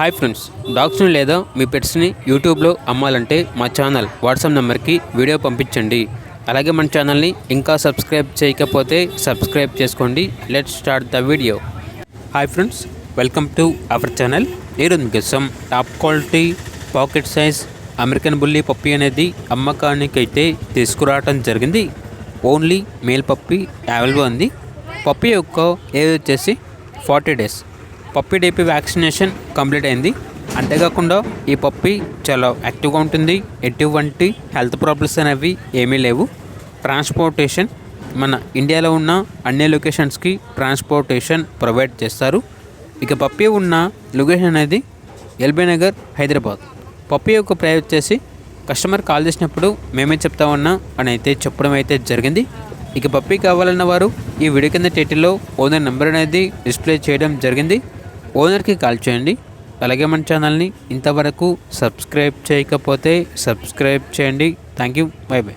Hi friends, డాగ్స్ని లేదా మీ పెట్స్ని యూట్యూబ్లో అమ్మాలంటే మా ఛానల్ వాట్సాప్ నెంబర్కి వీడియో పంపించండి. అలాగే మన ఛానల్ని ఇంకా సబ్స్క్రైబ్ చేయకపోతే సబ్స్క్రైబ్ చేసుకోండి. Let's start the video. Hi friends, welcome to our channel. ఈరోజు మీకోసం top quality pocket size American bully puppy అనేది అమ్మకానికి అయితే తీసుకురావడం జరిగింది. ఓన్లీ మేల్ పప్పీ అవైలబుల్ ఉంది. పప్పీ యొక్క ఏజ్ వచ్చేసి 40 days. పప్పీ డేపీ వ్యాక్సినేషన్ కంప్లీట్ అయింది. అంతేకాకుండా ఈ పప్పీ చాలా యాక్టివ్గా ఉంటుంది. ఎటువంటి హెల్త్ ప్రాబ్లమ్స్ అనేవి ఏమీ లేవు. ట్రాన్స్పోర్టేషన్ మన ఇండియాలో ఉన్న అన్ని లొకేషన్స్కి ట్రాన్స్పోర్టేషన్ ప్రొవైడ్ చేస్తారు. ఇక పప్పీ ఉన్న లొకేషన్ అనేది ఎల్బీ నగర్, హైదరాబాద్. పప్పీ యొక్క ప్రైస్ వచ్చేసి కస్టమర్ కాల్ చేసినప్పుడు మేమే చెప్తామన్నా అని అయితే చెప్పడం అయితే జరిగింది. ఇక పప్పీ కావాలన్న వారు ఈ వీడియో కింద టైటిల్లో ఓనర్ నెంబర్ అనేది డిస్ప్లే చేయడం జరిగింది. ఓనర్కి కాల్ చేయండి. అలాగే మన ఛానల్ని ఇంతవరకు సబ్స్క్రైబ్ చేయకపోతే సబ్స్క్రైబ్ చేయండి. Thank you. By by.